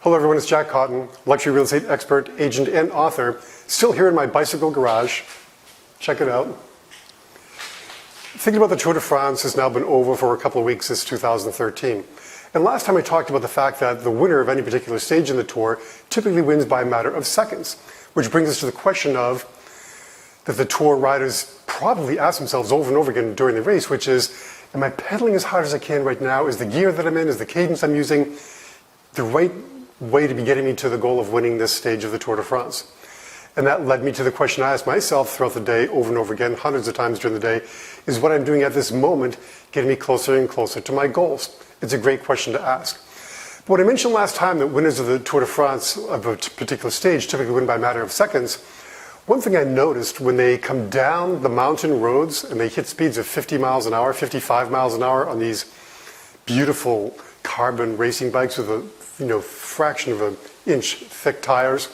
Hello everyone, it's Jack Cotton, luxury real estate expert, agent, and author. Still here in my bicycle garage. Check it out. Thinking about the Tour de France has now been over for a couple of weeks since 2013. And last time I talked about the fact that the winner of any particular stage in the Tour typically wins by a matter of seconds, which brings us to the question of that the Tour riders probably ask themselves over and over again during the race, which is, am I pedaling as hard as I can right now? Is the gear that I'm in, is the cadence I'm using the right way to be getting me to the goal of winning this stage of the Tour de France? And that led me to the question I asked myself throughout the day, over and over again, hundreds of times during the day, is what I'm doing at this moment getting me closer and closer to my goals? It's a great question to ask. But when I mentioned last time that winners of the Tour de France of a particular stage typically win by a matter of seconds, one thing I noticed when they come down the mountain roads and they hit speeds of 50 miles an hour, 55 miles an hour on these beautiful carbon racing bikes with a fraction of an inch thick tires,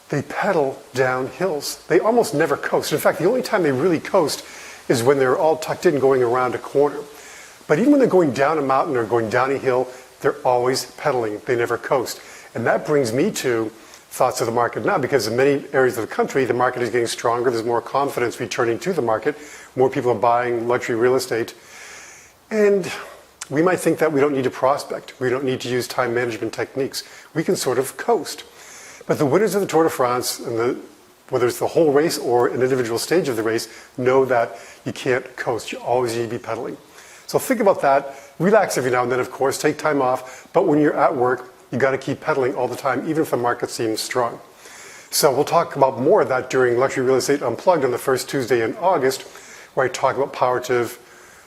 they pedal down hills. They almost never coast. In fact, the only time they really coast is when they're all tucked in going around a corner. But even when they're going down a mountain or going down a hill, they're always pedaling. They never coast. And that brings me to thoughts of the market now, because in many areas of the country, the market is getting stronger. There's more confidence returning to the market. More people are buying luxury real estate. And we might think that we don't need to prospect. We don't need to use time management techniques. We can sort of coast. But the winners of the Tour de France, and whether it's the whole race or an individual stage of the race, know that you can't coast. You always need to be pedaling. So think about that. Relax every now and then, of course. Take time off. But when you're at work, you got to keep pedaling all the time, even if the market seems strong. So we'll talk about more of that during Luxury Real Estate Unplugged on the first Tuesday in August, where I talk about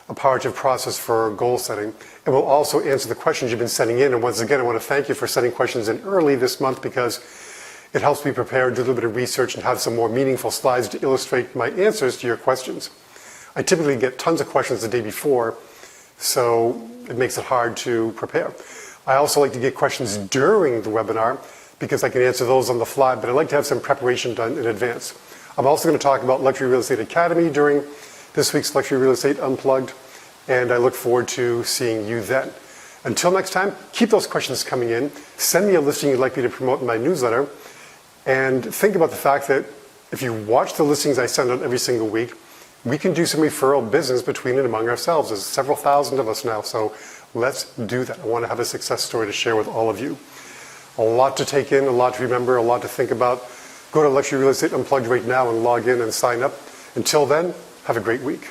a powerative process for goal setting. And we'll also answer the questions you've been sending in. And once again, I want to thank you for sending questions in early this month, because it helps me prepare, do a little bit of research, and have some more meaningful slides to illustrate my answers to your questions. I typically get tons of questions the day before, so it makes it hard to prepare. I also like to get questions during the webinar because I can answer those on the fly, but I like to have some preparation done in advance. I'm also going to talk about Luxury Real Estate Academy during this week's Luxury Real Estate Unplugged, and I look forward to seeing you then. Until next time, keep those questions coming in. Send me a listing you'd like me to promote in my newsletter, and think about the fact that if you watch the listings I send out every single week, we can do some referral business between and among ourselves. There's several thousand of us now, so let's do that. I want to have a success story to share with all of you. A lot to take in, a lot to remember, a lot to think about. Go to Luxury Real Estate Unplugged right now and log in and sign up. Until then, have a great week.